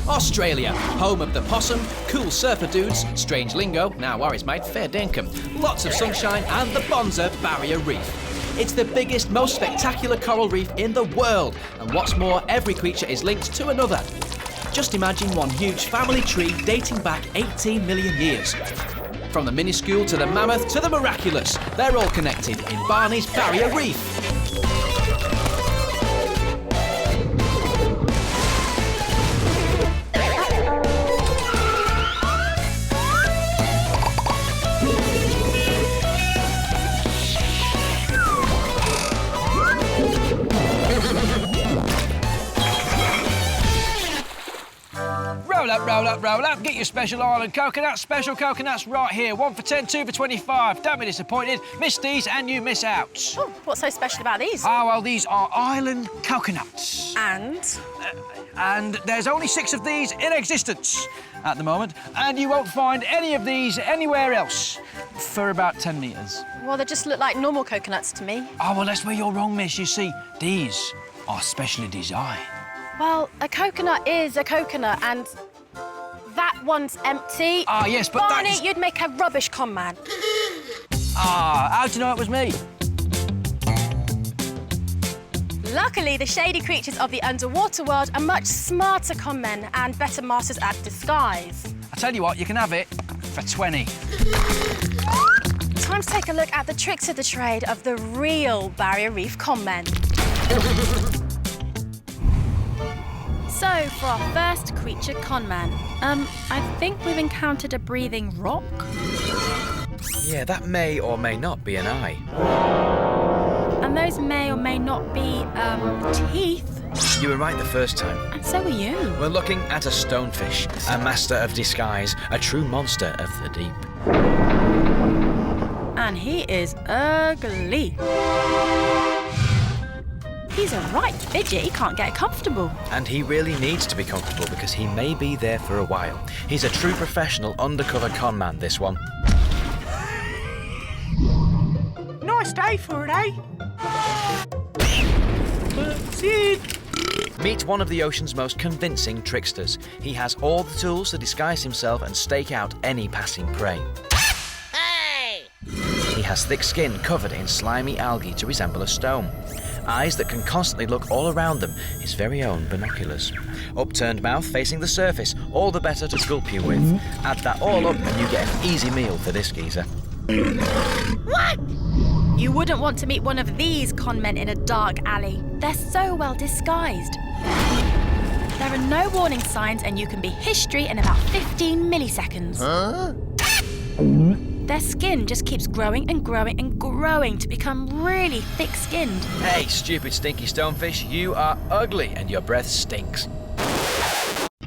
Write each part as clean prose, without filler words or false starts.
Australia, home of the possum, cool surfer dudes, strange lingo, now worries mate, fair dinkum, lots of sunshine and the Barneys Barrier Reef. It's the biggest, most spectacular coral reef in the world, and what's more, every creature is linked to another. Just imagine one huge family tree dating back 18 million years. From the minuscule to the mammoth to the miraculous, they're all connected in Barneys Barrier Reef. Roll up, get your special island coconuts. Special coconuts right here. 1 for 10, 2 for 25. Don't be disappointed. Miss these and you miss out. Oh, what's so special about these? Oh, well, these are island coconuts. And there's only 6 of these in existence at the moment, and you won't find any of these anywhere else for about 10 metres. Well, they just look like normal coconuts to me. Oh, well, that's where you're wrong, miss. You see, these are specially designed. Well, a coconut is a coconut, and that one's empty. Ah, yes, but Barney, that's... you'd make a rubbish con man. Ah, how'd you know it was me? Luckily, the shady creatures of the underwater world are much smarter con men and better masters at disguise. I tell you what, you can have it for 20. Time to take a look at the tricks of the trade of the real Barrier Reef con men. So, for our first creature con man, I think we've encountered a breathing rock. Yeah, that may or may not be an eye. And those may or may not be, teeth. You were right the first time. And so were you. We're looking at a stonefish, a master of disguise, a true monster of the deep. And he is ugly. He's a right fidget, he can't get comfortable. And he really needs to be comfortable because he may be there for a while. He's a true professional undercover con man, this one. Nice day for it, eh? Meet one of the ocean's most convincing tricksters. He has all the tools to disguise himself and stake out any passing prey. Hey! He has thick skin covered in slimy algae to resemble a stone. Eyes that can constantly look all around them, his very own binoculars. Upturned mouth facing the surface, all the better to sculpt you with. Add that all up and you get an easy meal for this geezer. What? You wouldn't want to meet one of these con men in a dark alley. They're so well disguised. There are no warning signs and you can be history in about 15 milliseconds. Huh? Their skin just keeps growing and growing and growing to become really thick-skinned. Hey, stupid stinky stonefish, you are ugly and your breath stinks.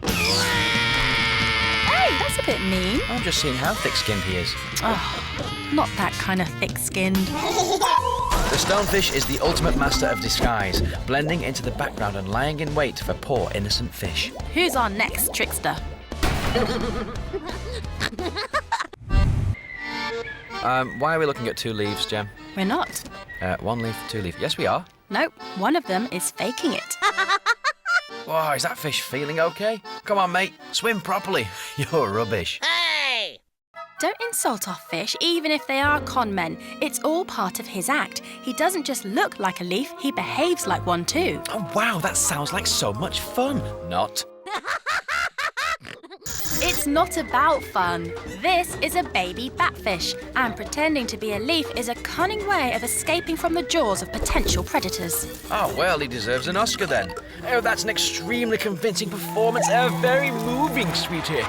Hey, that's a bit mean. I'm just seeing how thick-skinned he is. Oh, not that kind of thick-skinned. The stonefish is the ultimate master of disguise, blending into the background and lying in wait for poor innocent fish. Who's our next trickster? Why are we looking at 2 leaves, Gem? We're not. 1 leaf, 2 leaf. Yes, we are. Nope, one of them is faking it. Whoa, is that fish feeling okay? Come on, mate, swim properly. You're rubbish. Hey! Don't insult our fish, even if they are con men. It's all part of his act. He doesn't just look like a leaf, he behaves like one too. Oh, wow, that sounds like so much fun. Not. It's not about fun. This is a baby batfish, and pretending to be a leaf is a cunning way of escaping from the jaws of potential predators. Oh, well, he deserves an Oscar then. Oh, that's an extremely convincing performance. Very moving, sweetie.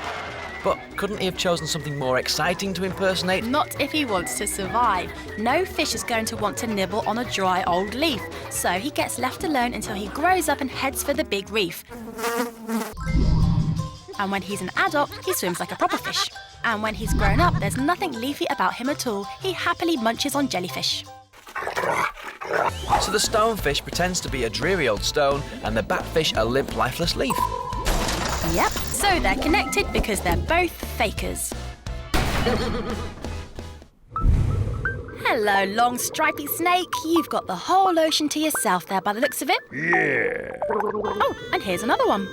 But couldn't he have chosen something more exciting to impersonate? Not if he wants to survive. No fish is going to want to nibble on a dry old leaf, so he gets left alone until he grows up and heads for the big reef. And when he's an adult, he swims like a proper fish. And when he's grown up, there's nothing leafy about him at all. He happily munches on jellyfish. So the stonefish pretends to be a dreary old stone and the batfish a limp, lifeless leaf. Yep, so they're connected because they're both fakers. Hello, long stripy snake. You've got the whole ocean to yourself there by the looks of it. Yeah. Oh, and here's another one.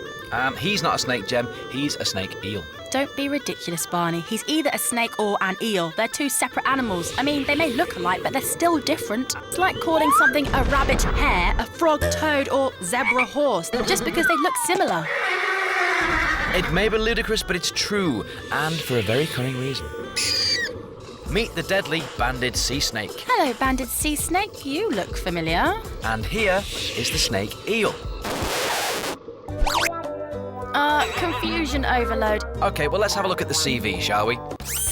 He's not a snake, Gem. He's a snake eel. Don't be ridiculous, Barney. He's either a snake or an eel. They're two separate animals. I mean, they may look alike, but they're still different. It's like calling something a rabbit hare, a frog toad, or zebra horse, just because they look similar. It may be ludicrous, but it's true, and for a very cunning reason. Meet the deadly banded sea snake. Hello, banded sea snake. You look familiar. And here is the snake eel. Confusion overload. OK, well, let's have a look at the CV, shall we?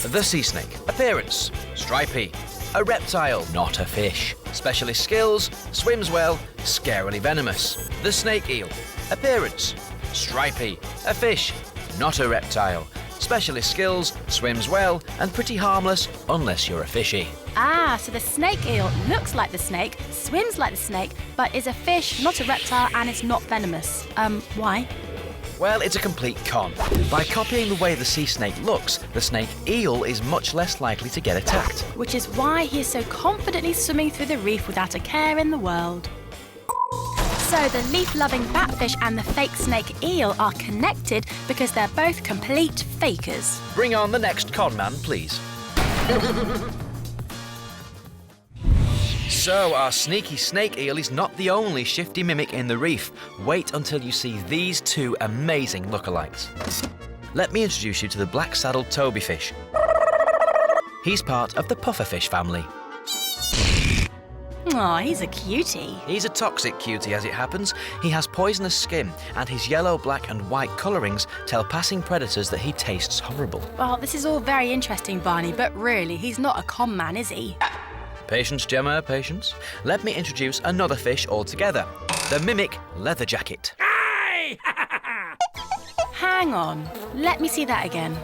The sea snake. Appearance, stripy. A reptile, not a fish. Specialist skills, swims well, scarily venomous. The snake eel. Appearance, stripy. A fish, not a reptile. Specialist skills, swims well, and pretty harmless unless you're a fishy. Ah, so the snake eel looks like the snake, swims like the snake, but is a fish, not a reptile, and it's not venomous. Why? Well, it's a complete con. By copying the way the sea snake looks, the snake eel is much less likely to get attacked. Which is why he is so confidently swimming through the reef without a care in the world. So the leaf-loving batfish and the fake snake eel are connected because they're both complete fakers. Bring on the next con man, please. So, our sneaky snake eel is not the only shifty mimic in the reef. Wait until you see these two amazing lookalikes. Let me introduce you to the black-saddled tobyfish. He's part of the pufferfish family. Aw, he's a cutie. He's a toxic cutie as it happens. He has poisonous skin, and his yellow, black and white colourings tell passing predators that he tastes horrible. Well, this is all very interesting, Barney, but really, he's not a con man, is he? Patience, Gemma, patience. Let me introduce another fish altogether. The mimic leatherjacket. Hang on. Let me see that again.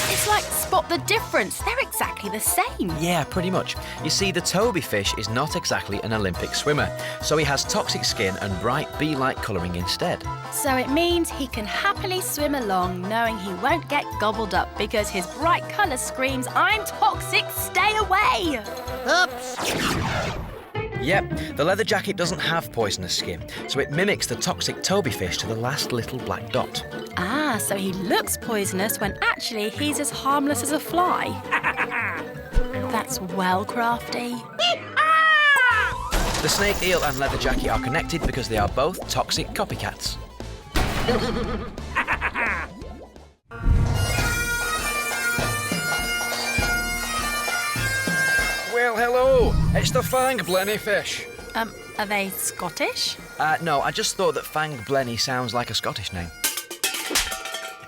It's like spot the difference. They're exactly the same. Yeah, pretty much. You see, the tobyfish is not exactly an Olympic swimmer, so he has toxic skin and bright bee-like colouring instead. So it means he can happily swim along knowing he won't get gobbled up because his bright colour screams, "I'm toxic, stay away!" Oops. Yep, the leather jacket doesn't have poisonous skin, so it mimics the toxic tobyfish to the last little black dot. Ah, so he looks poisonous when actually he's as harmless as a fly. That's well crafty. The snake eel and leather jacket are connected because they are both toxic copycats. Well, hello. It's the fang blenny fish. Are they Scottish? No, I just thought that Fang Blenny sounds like a Scottish name.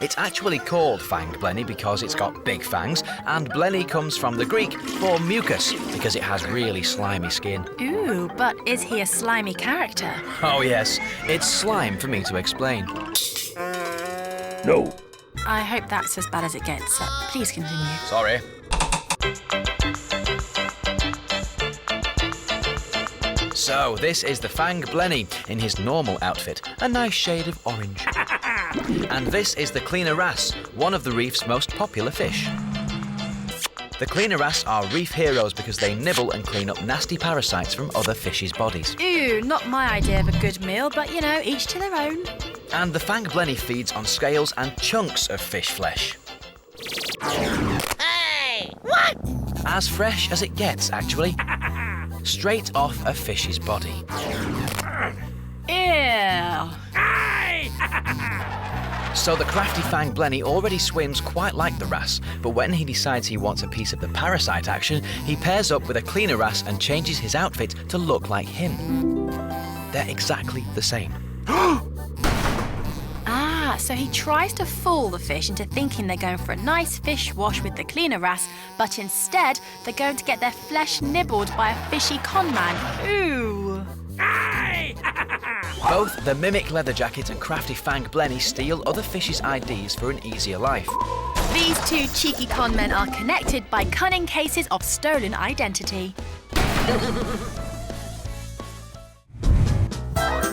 It's actually called Fang Blenny because it's got big fangs, and Blenny comes from the Greek for mucus because it has really slimy skin. Ooh, but is he a slimy character? Oh yes, it's slime for me to explain. No. I hope that's as bad as it gets. Please continue. Sorry. So, this is the Fang Blenny in his normal outfit, a nice shade of orange. And this is the cleaner wrasse, one of the reef's most popular fish. The cleaner wrasse are reef heroes because they nibble and clean up nasty parasites from other fishes' bodies. Ooh, not my idea of a good meal, but you know, each to their own. And the Fang Blenny feeds on scales and chunks of fish flesh. Hey! What? As fresh as it gets, actually. Straight off a fish's body. Ew. So the crafty Fang Blenny already swims quite like the wrasse, but when he decides he wants a piece of the parasite action, he pairs up with a cleaner wrasse and changes his outfit to look like him. They're exactly the same. Ah, so he tries to fool the fish into thinking they're going for a nice fish wash with the cleaner wrasse, but instead they're going to get their flesh nibbled by a fishy con man. Ooh. Both the mimic leather jacket and crafty Fang Blenny steal other fishes' IDs for an easier life. These two cheeky con men are connected by cunning cases of stolen identity.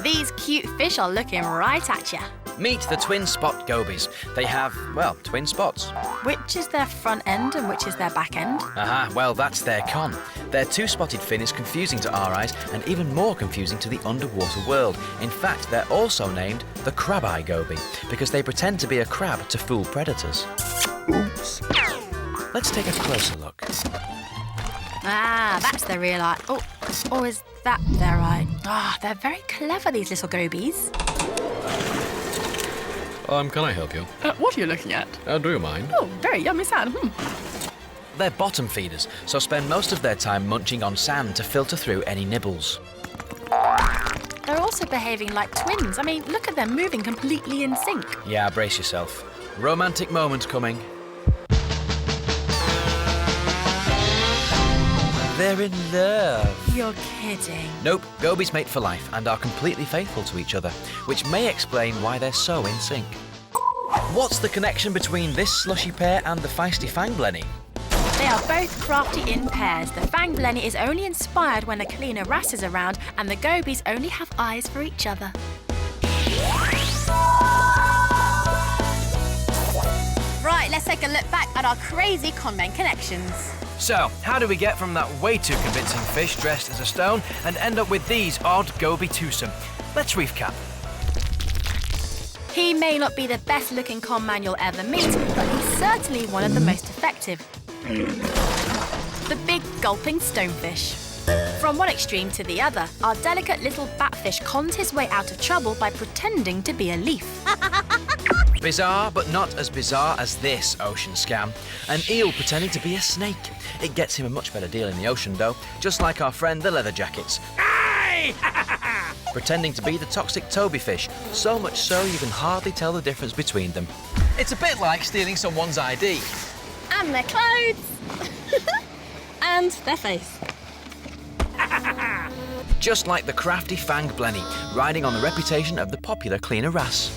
These cute fish are looking right at ya. Meet the twin spot gobies. They have, well, twin spots. Which is their front end and which is their back end? Aha, well, that's their con. Their two-spotted fin is confusing to our eyes and even more confusing to the underwater world. In fact, they're also named the crab-eye goby because they pretend to be a crab to fool predators. Oops. Let's take a closer look. Ah, that's their real eye. Oh, or is that their eye? Ah, they're very clever, these little gobies. Can I help you? What are you looking at? Do you mind? Oh, very yummy sand. They're bottom feeders, so spend most of their time munching on sand to filter through any nibbles. They're also behaving like twins. I mean, look at them moving completely in sync. Yeah, brace yourself. Romantic moment coming. They're in love. You're kidding. Nope, gobies mate for life and are completely faithful to each other, which may explain why they're so in sync. What's the connection between this slushy pair and the feisty fang blenny? They are both crafty in pairs. The fang blenny is only inspired when the cleaner wrasse is around, and the gobies only have eyes for each other. Right, let's take a look back at our crazy conmen connections. So, how do we get from that way too convincing fish dressed as a stone and end up with these odd goby twosome? Let's recap. He may not be the best looking conman you'll ever meet, but he's certainly one of the most effective. The big gulping stonefish. From one extreme to the other, our delicate little batfish cons his way out of trouble by pretending to be a leaf. Bizarre, but not as bizarre as this ocean scam. An eel pretending to be a snake. It gets him a much better deal in the ocean, though, just like our friend the leather jackets. Pretending to be the toxic toby fish, so much so you can hardly tell the difference between them. It's a bit like stealing someone's ID. And their clothes. And their face. Just like the crafty fang blenny, riding on the reputation of the popular cleaner wrasse.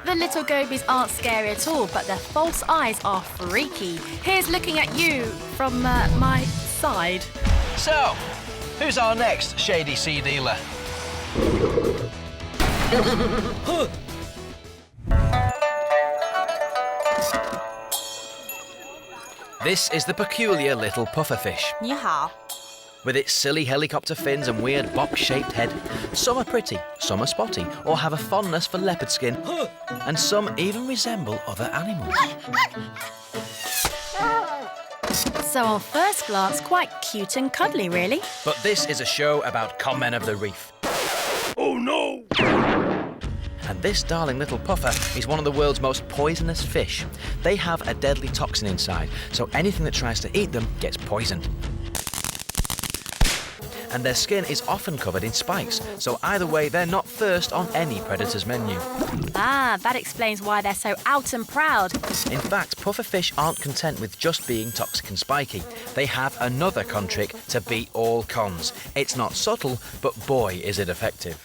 The little gobies aren't scary at all, but their false eyes are freaky. Here's looking at you from my side. So, who's our next shady sea dealer? This is the peculiar little pufferfish. 你好. With its silly helicopter fins and weird box-shaped head, some are pretty, some are spotty, or have a fondness for leopard skin, and some even resemble other animals. So on first glance, quite cute and cuddly, really. But this is a show about conmen of the reef. Oh no! And this darling little puffer is one of the world's most poisonous fish. They have a deadly toxin inside, so anything that tries to eat them gets poisoned. And their skin is often covered in spikes, so either way, they're not first on any predator's menu. Ah, that explains why they're so out and proud. In fact, pufferfish aren't content with just being toxic and spiky. They have another con trick to beat all cons. It's not subtle, but boy, is it effective.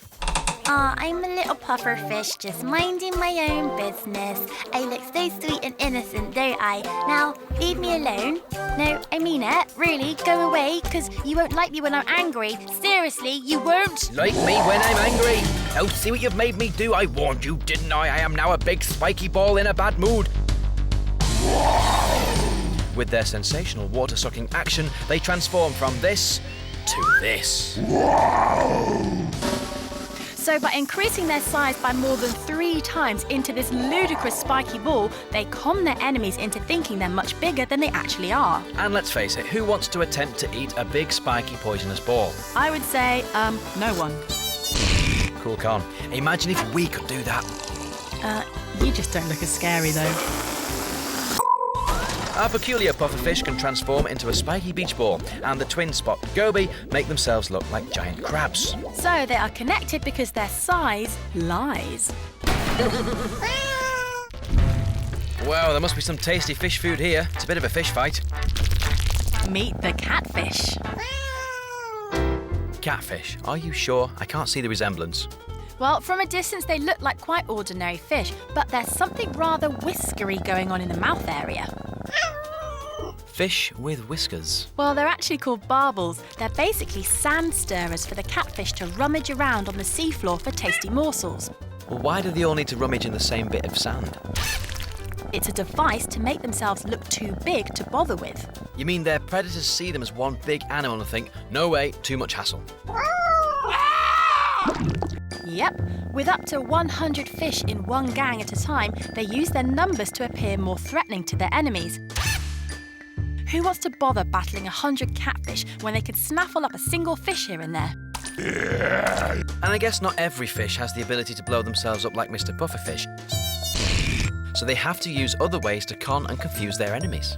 I'm a little puffer fish, just minding my own business. I look so sweet and innocent, don't I? Now, leave me alone. No, I mean it. Really, go away, because you won't like me when I'm angry. Seriously, you won't. Like me when I'm angry. Oh, see what you've made me do? I warned you, didn't I? I am now a big spiky ball in a bad mood. With their sensational water-sucking action, they transform from this to this. So by increasing their size by more than 3 times into this ludicrous spiky ball, they con their enemies into thinking they're much bigger than they actually are. And let's face it, who wants to attempt to eat a big, spiky, poisonous ball? I would say, no one. Cool con. Imagine if we could do that. You just don't look as scary, though. Our peculiar pufferfish can transform into a spiky beach ball, and the twin spot goby make themselves look like giant crabs. So they are connected because their size lies. Wow, there must be some tasty fish food here. It's a bit of a fish fight. Meet the catfish. Catfish? Are you sure? I can't see the resemblance. Well, from a distance they look like quite ordinary fish, but there's something rather whiskery going on in the mouth area. Fish with whiskers. Well, they're actually called barbels. They're basically sand stirrers for the catfish to rummage around on the seafloor for tasty morsels. Well, why do they all need to rummage in the same bit of sand? It's a device to make themselves look too big to bother with. You mean their predators see them as one big animal and think, no way, too much hassle. Yep, with up to 100 fish in one gang at a time, they use their numbers to appear more threatening to their enemies. Who wants to bother battling 100 catfish when they could snaffle up a single fish here and there? And I guess not every fish has the ability to blow themselves up like Mr. Pufferfish. So they have to use other ways to con and confuse their enemies.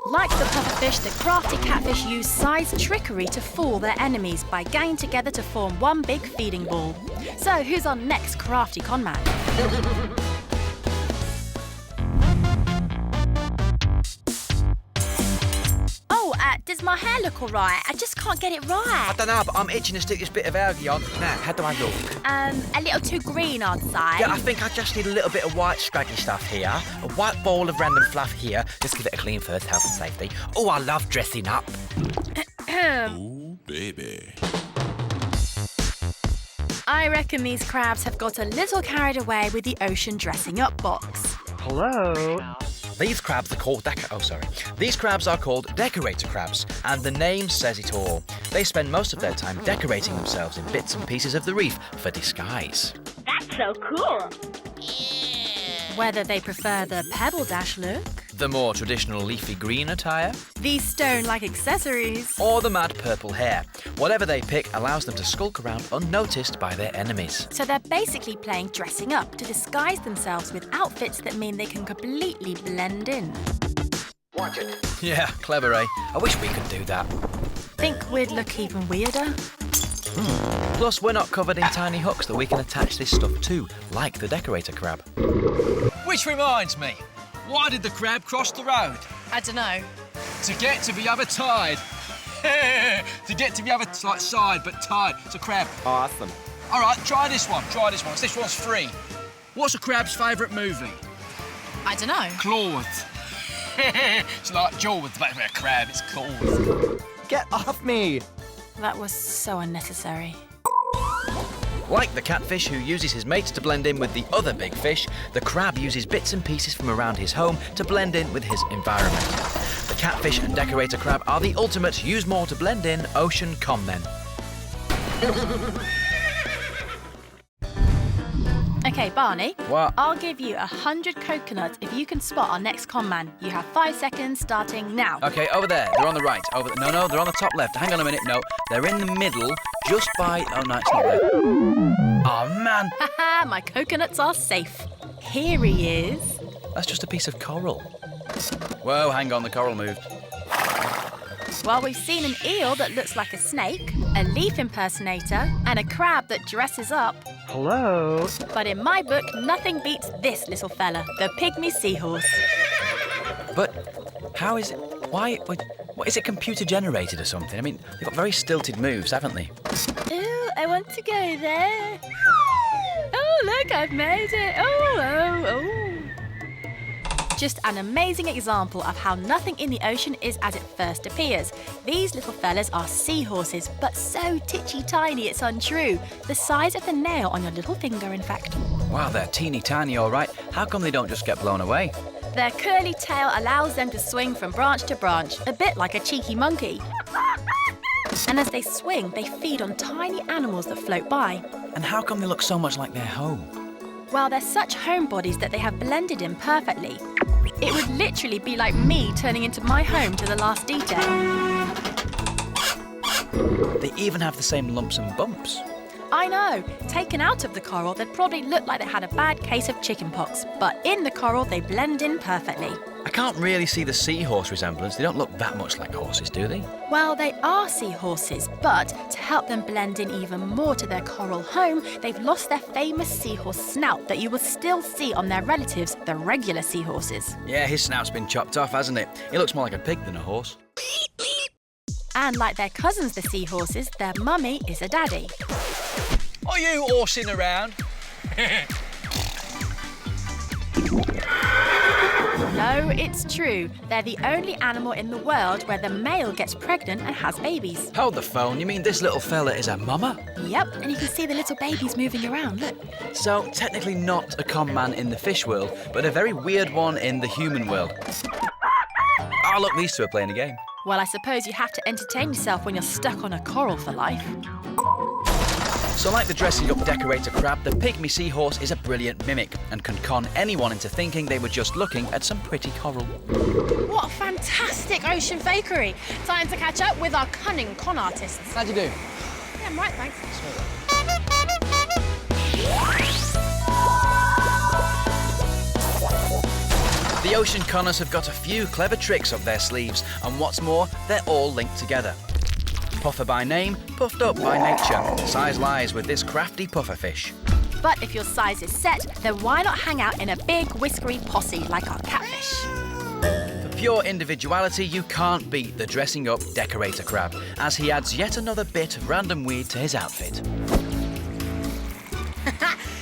Like the pufferfish, the crafty catfish use size trickery to fool their enemies by ganging together to form one big feeding ball. So who's our next crafty conman? Does my hair look all right? I just can't get it right. I don't know, but I'm itching to stick this bit of algae on. Now, how do I look? A little too green, I'd say. Yeah, I think I just need a little bit of white scraggy stuff here, a white ball of random fluff here. Just give it a clean first, health and safety. Oh, I love dressing up. Ooh, baby. I reckon these crabs have got a little carried away with the ocean dressing up box. Hello? These crabs are called These crabs are called decorator crabs, and the name says it all. They spend most of their time decorating themselves in bits and pieces of the reef for disguise. That's so cool. Whether they prefer the pebble dash look, The more traditional leafy green attire, these stone-like accessories, or the mad purple hair. Whatever they pick allows them to skulk around unnoticed by their enemies. so they're basically playing dressing up to disguise themselves with outfits that mean they can completely blend in. Watch it. Yeah, clever, eh? I wish we could do that. Think we'd look even weirder? Plus, we're not covered in tiny hooks that we can attach this stuff to, like the decorator crab. Which reminds me, why did the crab cross the road? I don't know. To get to the other tide. To get to the other side, but tide. It's a crab. Awesome. All right, try this one. This one's free. What's a crab's favourite movie? I don't know. Claws. It's like Jaws, but a crab, it's claws. Get off me! That was so unnecessary. Like the catfish who uses his mates to blend in with the other big fish, the crab uses bits and pieces from around his home to blend in with his environment. The catfish and decorator crab are the ultimate use more to blend in ocean conmen. Okay, Barney. What? I'll give you 100 coconuts if you can spot our next conman. You have 5 seconds starting now. Okay, over there. They're on the right. No, they're on the top left. Hang on a minute. No, they're in the middle, just by... Oh, no, it's not there. Oh, man. Haha, my coconuts are safe. Here he is. That's just a piece of coral. Whoa, hang on. The coral moved. Well, we've seen an eel that looks like a snake, a leaf impersonator, and a crab that dresses up. Hello? But in my book, nothing beats this little fella, the Pygmy seahorse. But how is it... Why... What, is it computer generated or something? I mean, they've got very stilted moves, haven't they? Ooh, I want to go there. Oh, look, I've made it. Oh. Just an amazing example of how nothing in the ocean is as it first appears. These little fellas are seahorses, but so titchy tiny it's untrue. The size of the nail on your little finger, in fact. Wow, they're teeny tiny, all right. How come they don't just get blown away? Their curly tail allows them to swing from branch to branch, a bit like a cheeky monkey. And as they swing, they feed on tiny animals that float by. And how come they look so much like their home? Well, they're such homebodies that they have blended in perfectly. It would literally be like me turning into my home to the last detail. They even have the same lumps and bumps. I know. Taken out of the coral, they'd probably look like they had a bad case of chickenpox. But in the coral, they blend in perfectly. I can't really see the seahorse resemblance. They don't look that much like horses, do they? Well, they are seahorses, but to help them blend in even more to their coral home, they've lost their famous seahorse snout that you will still see on their relatives, the regular seahorses. Yeah, his snout's been chopped off, hasn't it? He looks more like a pig than a horse. And like their cousins, the seahorses, their mummy is a daddy. Are you horsing around? No, it's true. They're the only animal in the world where the male gets pregnant and has babies. Hold the phone, you mean this little fella is a mama? Yep, and you can see the little babies moving around, look. So, technically not a conman in the fish world, but a very weird one in the human world. Oh, look, these two are playing a game. Well, I suppose you have to entertain yourself when you're stuck on a coral for life. So like the dressing-up decorator crab, the pygmy seahorse is a brilliant mimic and can con anyone into thinking they were just looking at some pretty coral. What a fantastic ocean fakery. Time to catch up with our cunning con artists. How'd you do? Yeah, I'm right, thanks. The ocean conners have got a few clever tricks up their sleeves, and what's more, they're all linked together. Puffer by name, puffed up by nature. Size lies with this crafty pufferfish. But if your size is set, then why not hang out in a big whiskery posse like our catfish? For pure individuality, you can't beat the dressing up decorator crab, as he adds yet another bit of random weed to his outfit.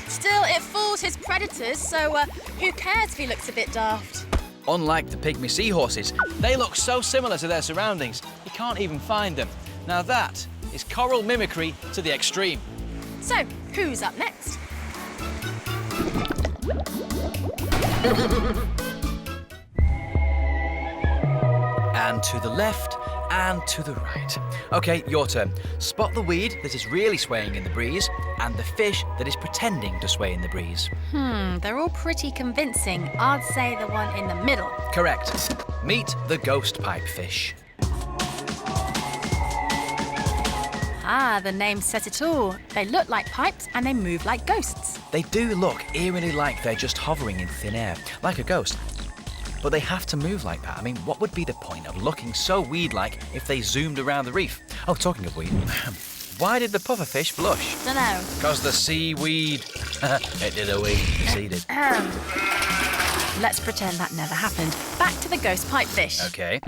Still, it fools his predators, so who cares if he looks a bit daft? Unlike the pygmy seahorses, They look so similar to their surroundings, you can't even find them. Now that is coral mimicry to the extreme. So, who's up next? and to the left, and to the right. Okay, your turn. Spot the weed that is really swaying in the breeze, and the fish that is pretending to sway in the breeze. They're all pretty convincing. I'd say the one in the middle. Correct. Meet the ghost pipefish. Ah, the name says it all. They look like pipes and they move like ghosts. They do look eerily like they're just hovering in thin air, like a ghost. But they have to move like that. I mean, what would be the point of looking so weed-like if they zoomed around the reef? Oh, talking of weed, why did the pufferfish blush? Dunno. Because the seaweed. It did a weed. It did. Let's pretend that never happened. Back to the ghost pipefish. Okay.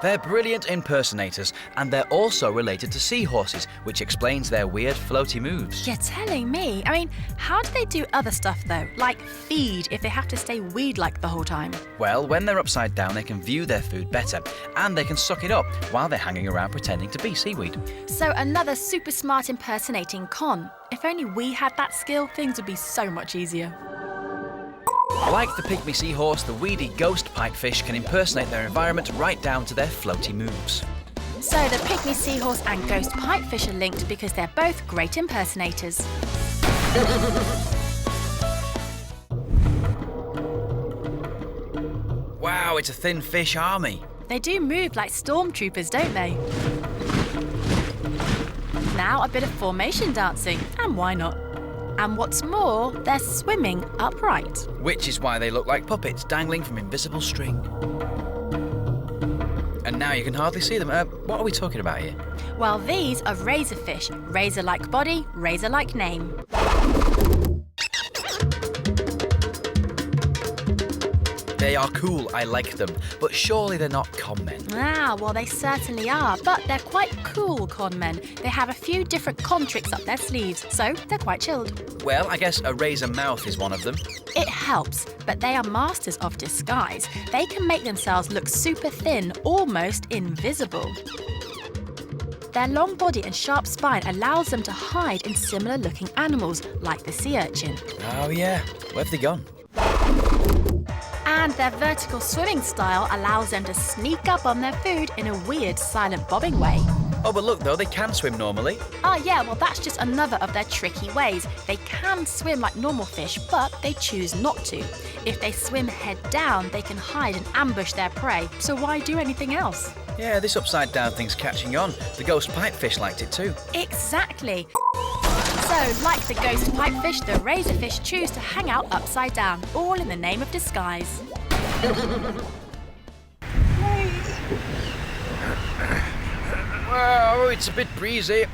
They're brilliant impersonators, and they're also related to seahorses, which explains their weird floaty moves. You're telling me? I mean, how do they do other stuff though? Like feed if they have to stay weed-like the whole time? Well, when they're upside down, they can view their food better, and they can suck it up while they're hanging around pretending to be seaweed. So another super smart impersonating con. If only we had that skill, things would be so much easier. Like the pygmy seahorse, the weedy ghost pipefish can impersonate their environment right down to their floaty moves. So the pygmy seahorse and ghost pipefish are linked because they're both great impersonators. Wow, it's a thin fish army. They do move like stormtroopers, don't they? Now a bit of formation dancing, and why not? And what's more, they're swimming upright. Which is why they look like puppets dangling from invisible string. And now you can hardly see them. What are we talking about here? Well, these are razorfish. Razor-like body, razor-like name. They are cool, I like them, but surely they're not conmen. Ah, well, they certainly are, but they're quite cool con men. They have a few different con tricks up their sleeves, so they're quite chilled. Well, I guess a razor mouth is one of them. It helps, but they are masters of disguise. They can make themselves look super thin, almost invisible. Their long body and sharp spine allows them to hide in similar-looking animals, like the sea urchin. Oh yeah, where have they gone? And their vertical swimming style allows them to sneak up on their food in a weird, silent bobbing way. Oh, but look though, they can swim normally. Ah, yeah, well, that's just another of their tricky ways. They can swim like normal fish, but they choose not to. If they swim head down, they can hide and ambush their prey, so why do anything else? Yeah, this upside down thing's catching on. The ghost pipefish liked it too. Exactly. So, like the ghost pipefish, the razorfish choose to hang out upside down, all in the name of disguise. Wow, it's a bit breezy.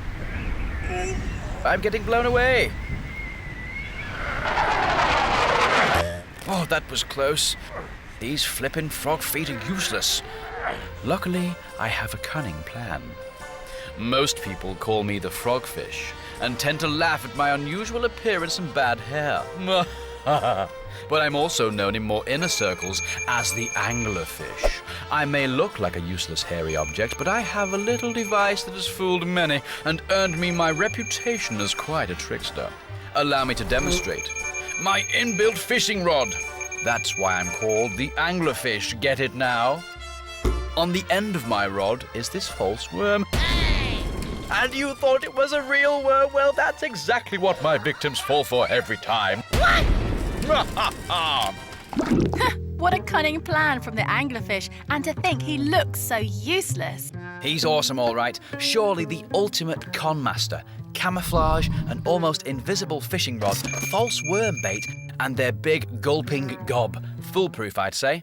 I'm getting blown away. Oh, that was close. These flippin' frog feet are useless. Luckily, I have a cunning plan. Most people call me the frogfish and tend to laugh at my unusual appearance and bad hair. but I'm also known in more inner circles as the anglerfish. I may look like a useless hairy object, but I have a little device that has fooled many and earned me my reputation as quite a trickster. Allow me to demonstrate. My inbuilt fishing rod. That's why I'm called the anglerfish. Get it now? On the end of my rod is this false worm. And you thought it was a real worm? Well, that's exactly what my victims fall for every time. What a cunning plan from the anglerfish, and to think he looks so useless. He's awesome, all right. Surely the ultimate con master. Camouflage, an almost invisible fishing rod, false worm bait, and their big gulping gob. Foolproof, I'd say.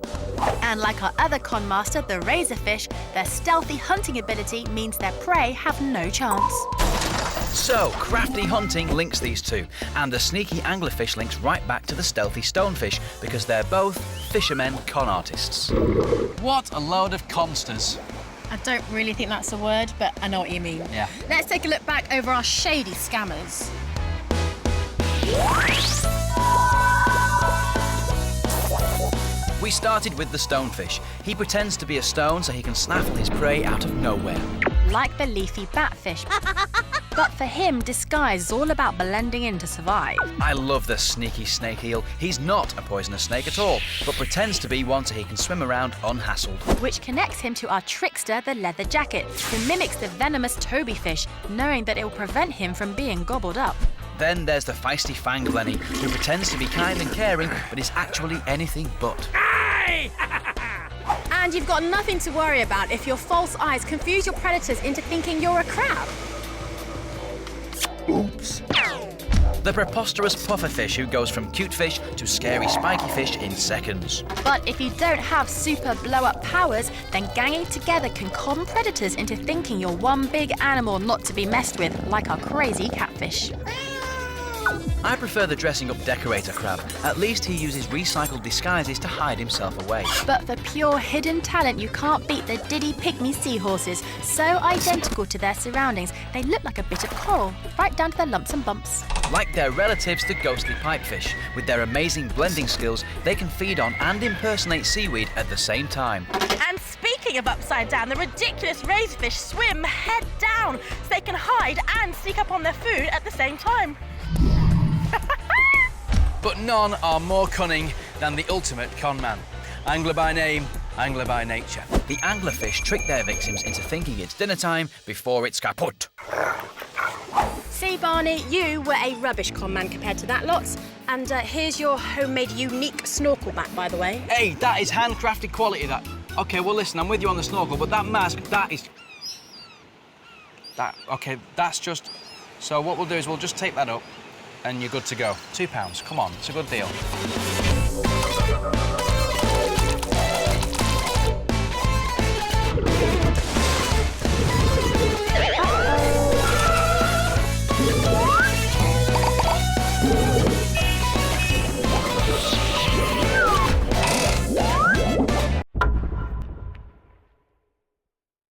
And like our other con master, the razorfish, their stealthy hunting ability means their prey have no chance. So, crafty hunting links these two, and the sneaky anglerfish links right back to the stealthy stonefish, because they're both fishermen con artists. What a load of consters. I don't really think that's a word, but I know what you mean. Yeah. Let's take a look back over our shady scammers. We started with the stonefish. He pretends to be a stone so he can snaffle his prey out of nowhere. Like the leafy batfish. But for him, disguise is all about blending in to survive. I love the sneaky snake eel. He's not a poisonous snake at all, but pretends to be one so he can swim around unhassled. Which connects him to our trickster, the leather jacket, who mimics the venomous tobyfish, knowing that it will prevent him from being gobbled up. Then there's the feisty fanged Lenny, who pretends to be kind and caring, but is actually anything but. And you've got nothing to worry about if your false eyes confuse your predators into thinking you're a crab. Oops. The preposterous pufferfish who goes from cute fish to scary spiky fish in seconds. But if you don't have super blow-up powers, then ganging together can con predators into thinking you're one big animal not to be messed with, like our crazy catfish. I prefer the dressing up decorator crab. At least he uses recycled disguises to hide himself away. But for pure hidden talent, you can't beat the diddy Pygmy seahorses. So identical to their surroundings, they look like a bit of coral, right down to their lumps and bumps. Like their relatives, the ghostly pipefish. With their amazing blending skills, they can feed on and impersonate seaweed at the same time. And speaking of upside down, the ridiculous razorfish swim head down so they can hide and sneak up on their food at the same time. But none are more cunning than the ultimate con man. Angler by name, angler by nature. The anglerfish trick their victims into thinking it's dinner time before it's kaput. See, Barney, you were a rubbish con man compared to that lot. And here's your homemade unique snorkel back, by the way. Hey, that is handcrafted quality, that. Okay, well, listen, I'm with you on the snorkel, but that mask, that is... Okay, that's just... So what we'll do is we'll just tape that up, and you're good to go. £2, come on, it's a good deal.